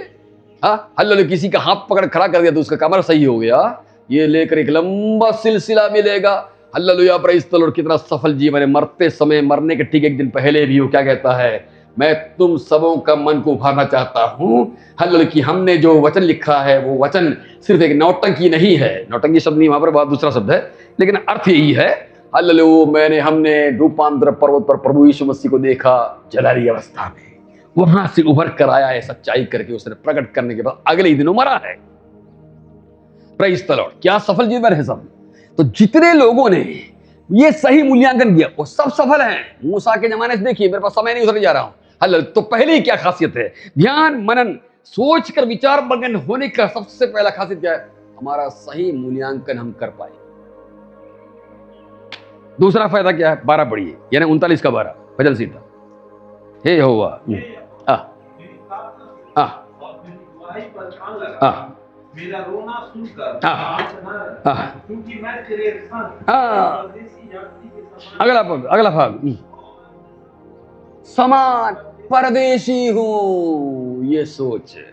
हालेलुया, किसी का हाथ पकड़ खड़ा कर दिया तो उसका कमर सही हो गया, ये लेकर एक लंबा सिलसिला मिलेगा। Hallelujah, praise the Lord. कितना सफल जीवन है। मरते समय, मरने के ठीक एक दिन पहले भी वो क्या कहता है? मैं तुम सबों का मन को उभारना चाहता हूं। हालेलुया, कि हमने जो वचन लिखा है वो वचन सिर्फ एक नौटंकी नहीं है, नौटंकी शब्द नहीं, वहां पर बहुत दूसरा शब्द है, लेकिन अर्थ यही है। हालेलुया, हमने रूपांतर पर्वत पर प्रभु यीशु मसीह को देखा जलाली अवस्था में, वहां से उभर कर आया है सच्चाई करके, उसने प्रकट करने के बाद अगले ही दिनों मरा है। Praise the Lord. क्या सफल जीवन है सब। तो जितने लोगों ने ये सही मूल्यांकन किया वो सब सफल हैं। मूसा के जमाने से देखिए, मेरे पास समय नहीं, उधर जा रहा हूं। हालेलुया, तो पहले ही क्या खासियत है? ध्यान मनन, सोच कर विचार मगन होने का सबसे पहला खासियत क्या है? हमारा सही मूल्यांकन हम कर पाए। दूसरा फायदा क्या है? 12 पढ़िए, यानी 39 का 12 भजन सीधा। हे यहोवा, हाँ अपनी दुआई पर कान लगा, हाँ मेरा रोना सुनकर हाँ। नाचना, हाँ क्योंकि मैं तेरे संग हाँ। परदेसी यात्री के समान अगला भाग समान परदेशी हूं, ये सोच है।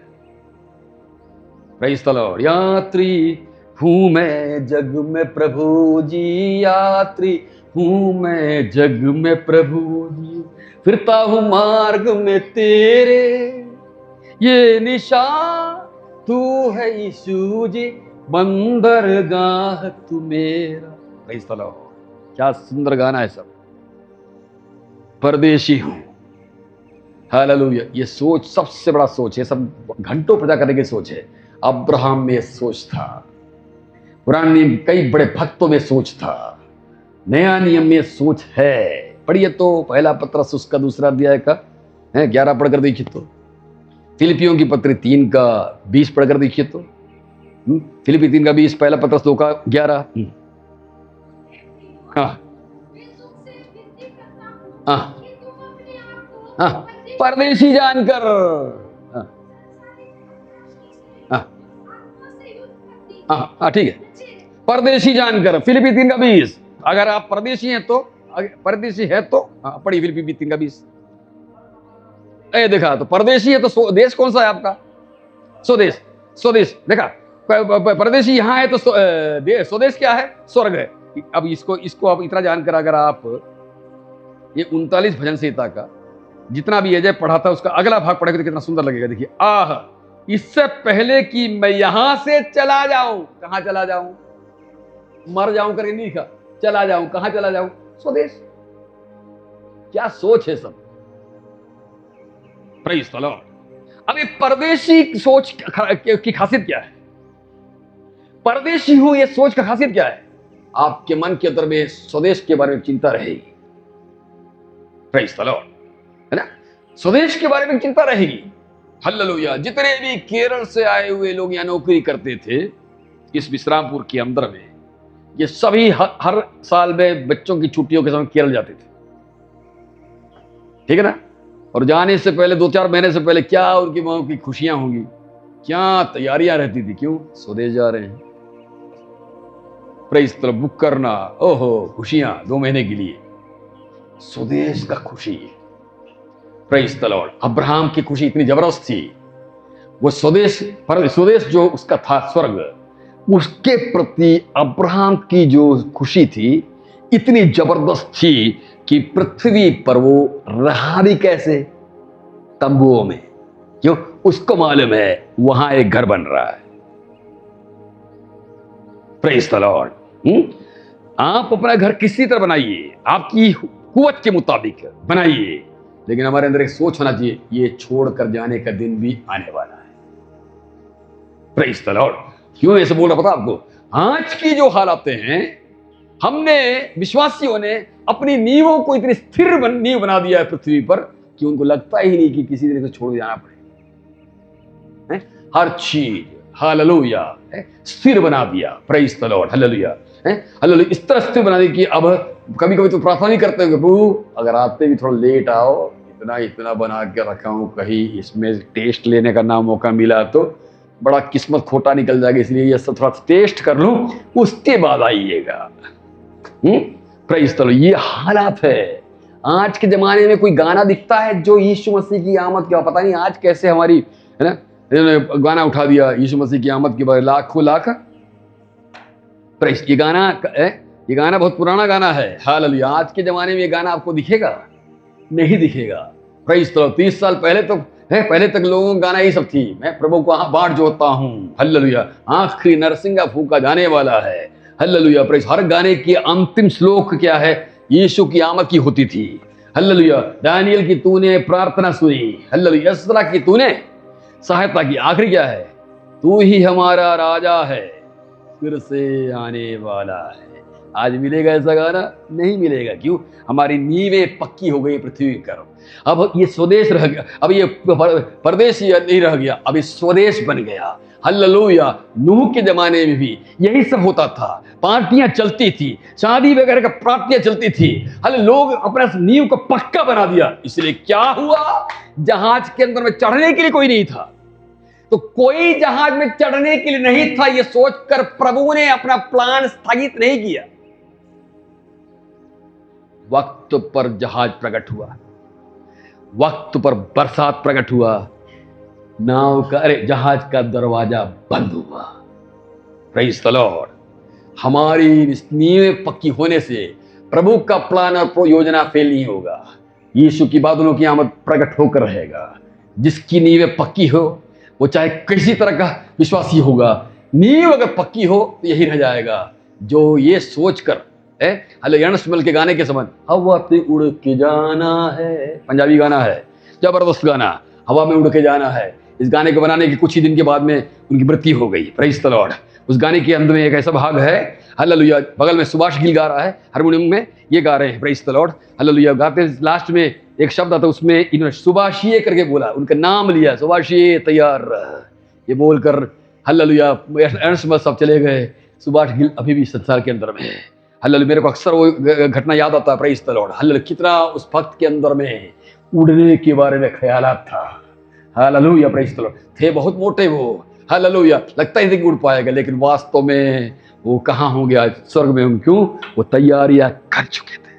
Praise the Lord. यात्री हूं मैं जग में प्रभु जी, यात्री हूं मैं जग में प्रभु जी, फिरता हूं मार्ग में तेरे, ये निशान तू है यीशु जी, बंदरगाह तू मेरा। Praise the Lord. क्या सुंदर गाना है सब। परदेशी हूं, हालेलुया। ये सोच सबसे बड़ा सोच है, सब घंटों पूजा करने की सोच है। अब्राहम में सोच था, पुराने नियम कई बड़े भक्तों में सोच था, नया नियम में सोच है। पढ़िए तो पहला पत्रस उसका 2 अध्याय का 11 पढ़कर देखिए तो, फिलिपियों की पत्री 3 का 20 पढ़कर देखिए तो, फिलिपी 3 का 20, पहला पत्रस 2 का 11। हाँ मैं तुमसे विनती करता हूँ हाँ कि तुम अपने आप को हाँ, परदेशी जानकर हाँ हाँ आत्मा से युद्ध करती हाँ हाँ, ठीक है। बच्चे परदेशी जानकर, फिलिपी 3 का 20। अगर आप परदेशी हैं तो, परदेशी है तो हाँ, पढ़िए फिलिपी 3 का 20। देखा तो परदेशी है तो देश कौन सा है आपका? स्वदेश। स्वदेश देखा, परदेशी यहाँ है तो स्वदेश क्या है? स्वर्ग है। अब इसको आप इतना जानकर अगर आप ये 39 भजन संहिता का जितना भी अजय पढ़ा था उसका अगला भाग पढ़ेगा तो कितना सुंदर लगेगा। देखिए, आह इससे पहले कि मैं यहां से चला जाऊं, कहां चला जाऊं? मर जाऊं करके नहीं लिखा, चला जाऊं। कहां चला जाऊं? स्वदेश। क्या सोच है सब। Praise the Lord. अब ये परदेशी सोच की खासियत क्या है? परदेशी हूं ये सोच का खासियत क्या है? आपके मन के अंदर में स्वदेश के बारे में चिंता रहेगी। प्रेज़ द लॉर्ड, है ना? स्वदेश के बारे में चिंता रहेगी। हालेलुया। जितने भी केरल से आए हुए लोग यहाँ नौकरी करते थे इस विश्रामपुर के अंदर में, ये सभी हर साल में बच्चों की छुट्टियों के समय केरल जाते थे, ठीक है ना? और जाने से पहले 2-4 महीने से पहले क्या उनकी माँ की खुशियां होंगी, क्या तैयारियां रहती थी। क्यों? स्वदेश जा रहे हैं। Praise the Lord. बुक करना, ओहो खुशियां 2 महीने के लिए, स्वदेश का खुशी। Praise the Lord. अब्राहम की खुशी इतनी जबरदस्त थी, वो स्वदेश जो उसका था स्वर्ग, उसके प्रति अब्राहम की जो खुशी थी इतनी जबरदस्त थी कि पृथ्वी पर वो रहा भी कैसे? तंबुओं में। क्यों? उसको मालूम है वहां एक घर बन रहा है। Praise the Lord. आप अपना घर किसी तरह बनाइए, आपकी कुवत के मुताबिक बनाइए, लेकिन हमारे अंदर एक सोच होना चाहिए, ये छोड़कर जाने का दिन भी आने वाला है। Praise the Lord. क्यों ऐसे बोल रहा पता आपको? आज की जो हालातें हैं, हमने विश्वासियों ने अपनी नींवों को इतनी स्थिर नींव बना दिया है पृथ्वी पर कि उनको लगता ही नहीं कि किसी तरह से छोड़ जाना पड़े। हर चीज हालेलुया स्थिर बना दिया। Praise the Lord. Hallelujah. Hallelujah. इस तरह स्थिर बना दी कि अब कभी कभी तो प्रार्थना भी करते होंगे, प्रभु अगर आते भी थोड़ा लेट आओ, इतना बना के रखा हूं, कहीं इसमें टेस्ट लेने का ना मौका मिला तो बड़ा किस्मत खोटा निकल जाएगा, इसलिए ये सब थोड़ा टेस्ट कर लूं, उसके बाद आइएगा। Praise the Lord. ये हालात है। आज के जमाने में कोई गाना दिखता है जो यीशु मसीह की आमद क्या, पता नहीं आज कैसे हमारी, है ना, गाना उठा दिया यीशु मसीह की आमद के बारे, लाखों लाख। प्रेज़। ये गाना बहुत पुराना गाना है। हालेलुया। आज के जमाने में ये गाना आपको दिखेगा? नहीं दिखेगा। Praise the Lord. 30 साल पहले तो पहले तक लोगों का गाना यही सब थी, मैं प्रभु को बाट जोतता हूं। हालेलुया। आखिरी नरसिंगा फूका जाने वाला है। हालेलुया। प्रेज़। हर गाने की अंतिम श्लोक क्या है? यीशु की आमद की होती थी। हालेलुया। दानियल की तूने प्रार्थना सुनी। हालेलुया। एस्रा की तूने सहायता की। आखिरी क्या है? तू ही हमारा राजा है, फिर से आने वाला है। आज मिलेगा ऐसा गाना? नहीं मिलेगा। क्यों? हमारी नींवें पक्की हो गई पृथ्वी पर। अब ये स्वदेश रह गया, अब ये परदेशी नहीं रह गया, अब ये स्वदेश बन गया। हालेलुया। नूह के जमाने में भी यही सब होता था, पार्टियां चलती थी, शादी वगैरह का पार्टियां चलती थी। लोग अपना नींव को पक्का बना दिया। इसलिए क्या हुआ? जहाज के अंदर में चढ़ने के लिए कोई नहीं था, तो कोई जहाज में चढ़ने के लिए नहीं था, यह सोचकर प्रभु ने अपना प्लान स्थगित नहीं किया। वक्त पर जहाज प्रकट हुआ, वक्त पर बरसात प्रकट हुआ, नाव का जहाज का दरवाजा बंद हुआ। Praise the Lord. हमारी इस नींवें पक्की होने से प्रभु का प्लान और योजना फेल नहीं होगा। यीशु की बादलों की आमद प्रकट होकर रहेगा। जिसकी नींवें पक्की हो वो चाहे किसी तरह का विश्वासी होगा, नींव अगर पक्की हो तो यही रह जाएगा। जो ये सोचकर अर्नस्ट के गाने के समान हवा पे उड़ के जाना है, पंजाबी गाना है, जबरदस्त गाना, हवा में उड़ के जाना है। इस गाने को बनाने के कुछ ही दिन के बाद में उनकी मृत्यु हो गई। Praise the Lord. उस गाने के अंत में एक ऐसा भाग है, हालेलुया, बगल में सुभाष गिल गा रहा है, हारमोनियम में ये गा रहे हैं, प्रेज़ द लॉर्ड, हालेलुया। गाते लास्ट में एक शब्द आता, उसमें इन्होंने सुभाषिए करके बोला, उनका नाम लिया, सुभाषिए तैयार रह, ये बोलकर हालेलुया अर्नस्ट सब चले गए। सुभाष गिल अभी भी संसार के अंदर में है। हालेलुया। मेरे को अक्सर वो घटना याद आता है, प्रेज़ द लॉर्ड, हालेलुया। कितना उस भक्त के अंदर में उड़ने के बारे में ख्यालात था, हालेलुया, प्रेज़ द लॉर्ड। थे बहुत मोटे वो, हालेलुया, लगता ही नहीं कि उड़ पाएगा, लेकिन वास्तव में वो कहाँ होंगे आज? स्वर्ग में होंगे। क्यों? वो तैयारियां कर चुके थे।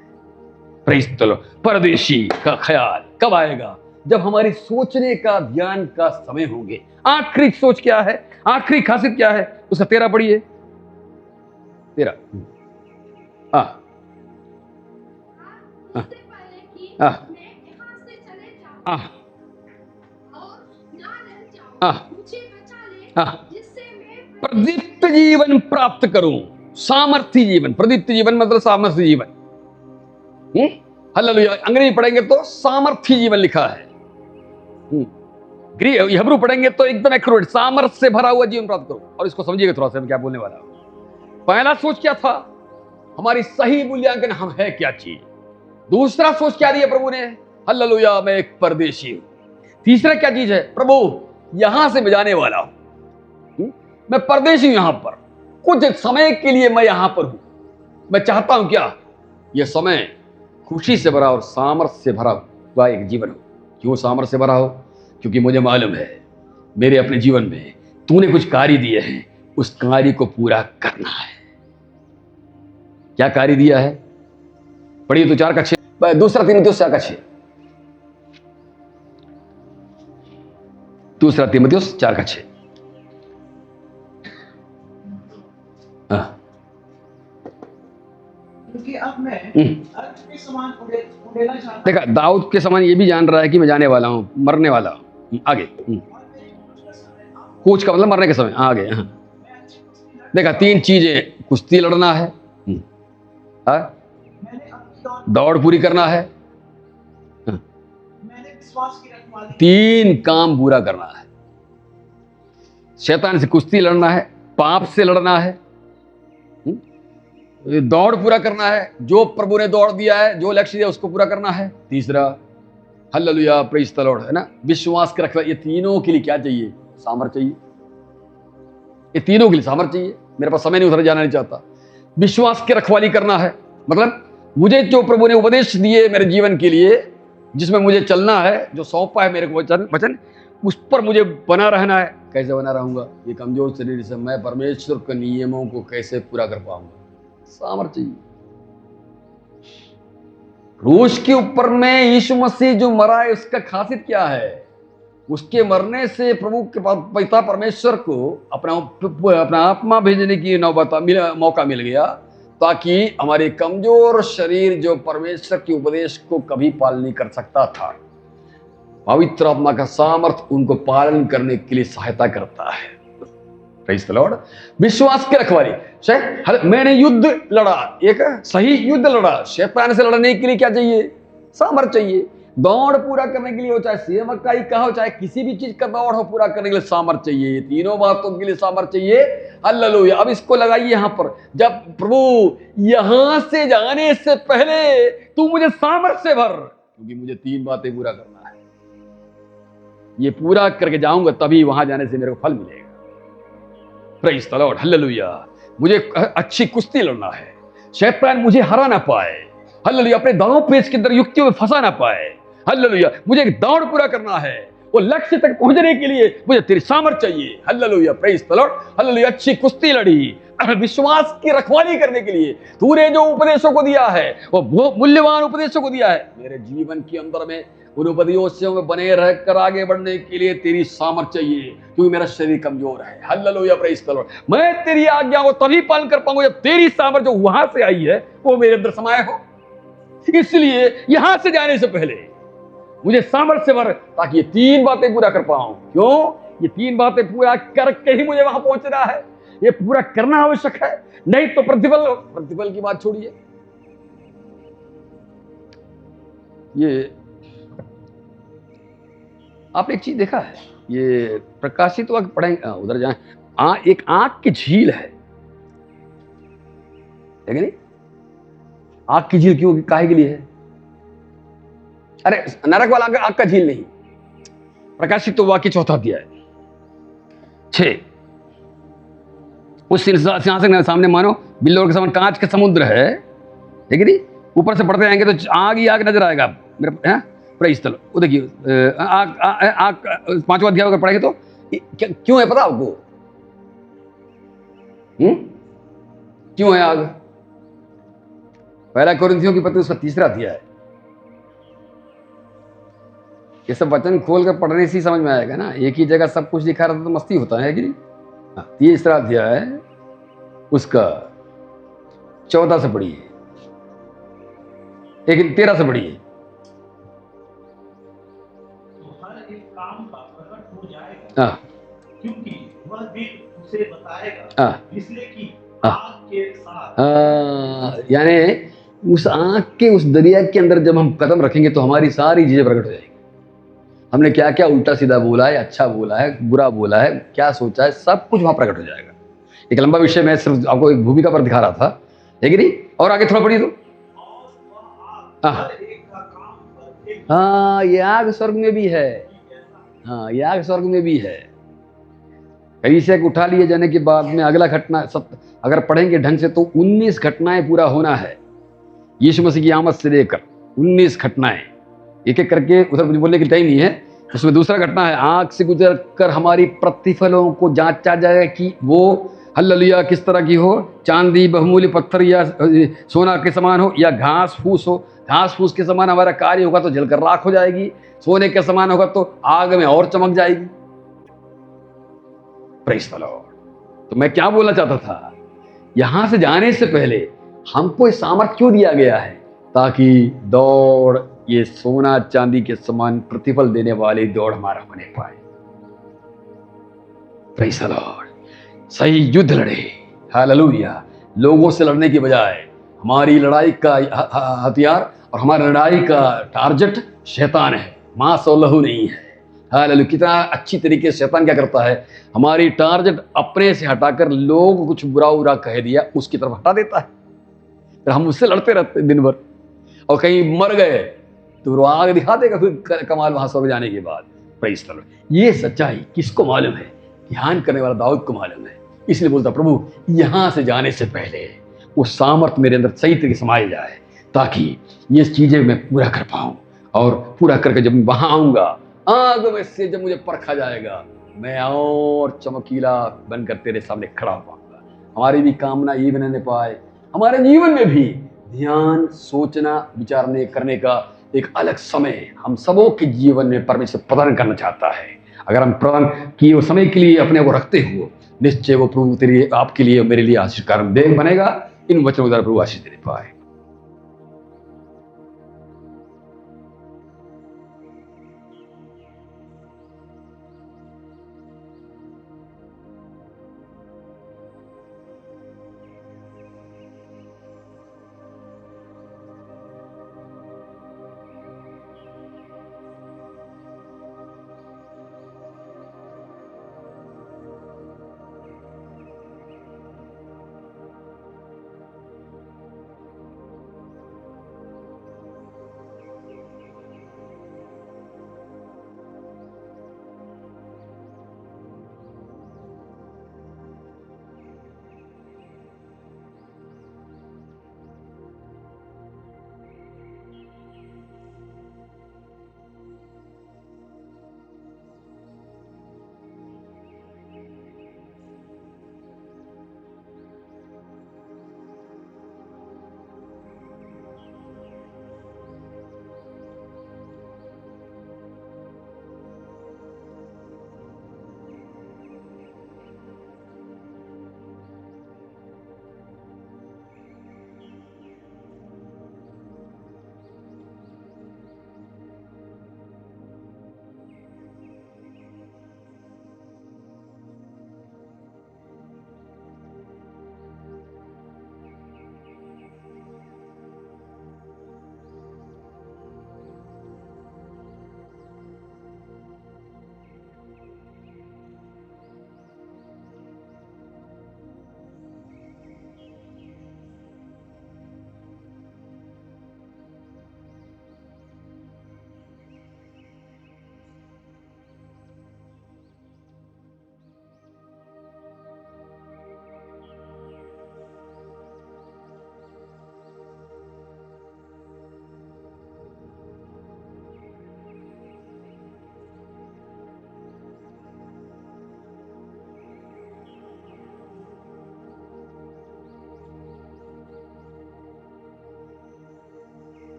Praise the Lord. परदेशी का ख्याल कब आएगा? जब हमारी सोचने का, ध्यान का समय होंगे। आखिरी सोच क्या है? आखिरी खासियत क्या है? उसका 13 पढ़िए, 13। उससे पहले कि हाँ। मैं यहाँ से चले जाऊं और ना रह जाऊं, मुझे बचा ले, जिससे मैं प्रदीप्त जीवन प्राप्त करूं, सामर्थ्य जीवन। प्रदीप्त जीवन मतलब सामर्थ्य जीवन। हालेलुया। अंग्रेजी पढ़ेंगे तो सामर्थ्य जीवन लिखा है। हिब्रू पढ़ेंगे तो एकदम एक्यूरेट, सामर्थ्य से भरा हुआ जीवन प्राप्त करूं। और इसको समझिएगा थोड़ा सा मैं क्या बोलने वाला हूं। पहला सोच क्या था? हमारी सही मूल्यांकन, हम है क्या चीज। दूसरा सोच क्या दिया प्रभु ने? हालेलुया, मैं एक परदेशी हूं। तीसरा क्या चीज है? प्रभु यहां से मैं जाने वाला हूं, मैं परदेशी हूं, यहां पर कुछ समय के लिए मैं यहां पर हूं। मैं चाहता हूं क्या? यह समय खुशी से भरा और सामर्थ्य से भरा हुआ एक जीवन हो। क्यों सामर्थ्य से भरा हो? क्योंकि मुझे मालूम है मेरे अपने जीवन में तूने कुछ कार्य दिए हैं, उस कार्य को पूरा करना है। क्या कार्य दिया है? पढ़िए तो 4:6, दूसरा तीमुथियुस 4:6, दूसरा तीमुथियुस 4:6। क्योंकि अब मैं अर्थ के समान उड़ेला चाहता हूं। देखा, दाऊद के समान ये भी जान रहा है कि मैं जाने वाला हूं, मरने वाला हूं। आगे कूच का मतलब मरने के समय। आगे देखा, 3 चीजें, कुश्ती लड़ना है, दौड़ पूरी करना है, मैंने विश्वास की रखवाली, 3 काम पूरा करना है। शैतान से कुश्ती लड़ना है, पाप से लड़ना है, दौड़ पूरा करना है, जो प्रभु ने दौड़ दिया है, जो लक्ष्य दिया उसको पूरा करना है। तीसरा, हालेलुया, प्रेज़ द लॉर्ड, है ना, विश्वास के रखवा। ये तीनों के लिए क्या चाहिए? सामर्थ्य चाहिए। ये तीनों के लिए सामर्थ्य चाहिए। मेरे पास समय नहीं, उधर जाना नहीं चाहता। विश्वास की रखवाली करना है, मतलब मुझे जो प्रभु ने उपदेश दिए मेरे जीवन के लिए, जिसमें मुझे चलना है, जो सौंपा है मेरे को वचन, उस पर मुझे बना रहना है। कैसे बना रहूंगा? ये कमजोर शरीर से मैं परमेश्वर के नियमों को कैसे पूरा कर पाऊंगा? सामर्थ्य चाहिए। क्रूस के ऊपर में यीशु मसीह जो मरा है, उसका खासियत क्या है? उसके मरने से प्रभु के पिता परमेश्वर को अपना आत्मा भेजने की मौका मिल गया, ताकि हमारे कमजोर शरीर जो परमेश्वर के उपदेश को कभी पालन नहीं कर सकता था, पवित्र आत्मा का सामर्थ्य उनको पालन करने के लिए सहायता करता है। Praise the Lord. विश्वास की रखवाली, मैंने युद्ध लड़ा, एक सही युद्ध लड़ा। शैतान से लड़ने के लिए क्या चाहिए? सामर्थ्य चाहिए। दौड़ पूरा करने के लिए हो, चाहे सेवकाई का हो, चाहे किसी भी चीज का दौड़ हो, पूरा करने के लिए सामर्थ्य चाहिए। तीनों बातों के लिए सामर्थ्य चाहिए। हालेलुया। अब इसको लगाइए यहां पर, जब प्रभु यहां से जाने से पहले तू मुझे सामर्थ्य से भर, क्योंकि मुझे 3 बातें पूरा करना है। ये पूरा करके जाऊंगा तभी वहां जाने से मेरे को फल मिलेगा। Praise the Lord, hallelujah. मुझे अच्छी कुश्ती लड़ना है, शैतान मुझे हरा ना पाए, हालेलुया, अपने दांव पेच के अंदर युक्तियों में फंसा ना पाए, हालेलुया। मुझे एक दौड़ पूरा करना है, वो लक्ष्य तक पहुंचने के लिए मुझे तेरी सामर्थ चाहिए। Hallelujah, praise the Lord, hallelujah. अच्छी कुश्ती लड़ी, विश्वास की रखवाली करने के लिए तूने जो उपदेशों को दिया है, वो मूल्यवान उपदेशों को दिया है, मेरे जीवन के अंदर में उन उपदेशों में बने रहकर आगे बढ़ने के लिए तेरी सामर्थ चाहिए, क्योंकि मेरा शरीर कमजोर है। Hallelujah, praise the Lord. मैं तेरी आज्ञा को तभी पालन कर पाऊंगा जब तेरी सामर्थ जो वहां से आई है वो मेरे अंदर समाये हो। इसलिए यहां से जाने से पहले मुझे सामर्थ्य से भर, ताकि ये 3 बातें पूरा कर पाऊं। क्यों? ये 3 बातें पूरा करके ही मुझे वहां पहुंचना है, ये पूरा करना आवश्यक है, नहीं तो प्रतिफल की बात छोड़िए। ये आपने एक चीज देखा है, ये प्रकाशित वाक्य पढ़ेंगे, उधर जाएं, एक आग की झील है कि नहीं? आग की झील क्यों, काहे के लिए है? अरे नरक वाला आग का झील नहीं, प्रकाशित वाक्य 4 अध्याय 6, उस सिंहासन के सामने मानो बिल्लों के समान कांच का समुद्र है, ठीक है नहीं? ऊपर से पढ़ते जाएंगे तो आग ही आग नजर आएगा मेरे, प्रेज द लॉर्ड। वो देखिए आग 5वां अध्याय अगर पढ़ेंगे तो क्यों है पता आपको? क्यों है आग? 1 कोरिन्थियों की पत्री उसका 3रा अध्याय है। ये सब वचन खोल कर पढ़ने से ही समझ में आएगा ना, एक ही जगह सब कुछ दिखा रहा था तो मस्ती होता है कि नहीं? 3रा अध्याय है उसका 14 से पढ़िए, लेकिन 13 से पढ़िए। तो हर एक काम का प्रकट हो जाएगा, क्योंकि वह दिन उसे बताएगा, इसलिए कि आग के साथ, यानी उस आग के उस दरिया के अंदर जब हम कदम रखेंगे तो हमारी सारी चीजें प्रकट हो जाएंगी। हमने क्या क्या उल्टा सीधा बोला है, अच्छा बोला है, बुरा बोला है, क्या सोचा है, सब कुछ वहां प्रकट हो जाएगा। एक लंबा विषय मैं सिर्फ आपको एक भूमिका पर दिखा रहा था, है कि नहीं? और आगे थोड़ा पढ़िए तो। हाँ, ये आग स्वर्ग में भी है। हाँ, ये आग स्वर्ग में भी है। कलीसिया को उठा लिए जाने के बाद में अगला घटना अगर पढ़ेंगे ढंग से तो 19 घटनाएं पूरा होना है। यीशु मसीह की आमद से लेकर 19 घटनाएं, एक एक करके, उधर मुझे बोलने की टाइम नहीं है। उसमें दूसरा घटना है, आग से गुजर कर हमारी प्रतिफलों को जांचा जाएगा कि वो हालेलुया किस तरह की हो, चांदी बहुमूल्य पत्थर या सोना के समान हो, या घास फूस हो। घास फूस के समान हमारा कार्य होगा तो जलकर राख हो जाएगी, सोने के समान होगा तो आग में और चमक जाएगी। Praise the Lord. तो मैं क्या बोलना चाहता था, यहां से जाने से पहले हमको ये सामर्थ क्यों दिया गया है? ताकि दौड़, ये सोना चांदी के समान प्रतिफल देने वाली दौड़ हमारा बने पाए। Praise the Lord. सही युद्ध लड़े, हालेलुया। लोगों से लड़ने की बजाय हमारी लड़ाई का हथियार और हमारी लड़ाई का टारगेट शैतान है, मांस और लहू नहीं है। हालेलुया। कितना अच्छी तरीके से शैतान क्या करता है, हमारी टारगेट अपने से हटाकर लोग को कुछ बुरा उरा कह दिया उसकी तरफ हटा देता है, फिर हम उससे लड़ते रहते दिन भर, और कहीं मर गए तो वो आगे दिखा देगा फिर कमाल वहां स्वर्ग जाने के बाद। Praise the Lord. ये सच्चाई किसको मालूम है? ध्यान करने वाला दाऊद को मालूम है। इसलिए बोलता, प्रभु यहां से जाने से पहले वो सामर्थ्य मेरे अंदर सही तरीके से समाई जाए, ताकि ये चीजें मैं पूरा कर पाऊं, और पूरा करके जब वहां आऊंगा, आग में से जब मुझे परखा जाएगा, मैं और चमकीला बनकर तेरे सामने खड़ा हो पाऊंगा। हमारी भी कामना ये बनने पाए, हमारे जीवन में भी ध्यान, सोचना, विचारने करने का एक अलग समय हम सबों के जीवन में परमेश्वर प्रदान करना चाहता है। अगर हम प्रदान किए वो समय के लिए अपने को रखते हुए, निश्चय वो प्रभु तेरे आपके लिए, मेरे लिए आशीष कारण देख बनेगा। इन वचनों द्वारा प्रभु आशीष दे पाए।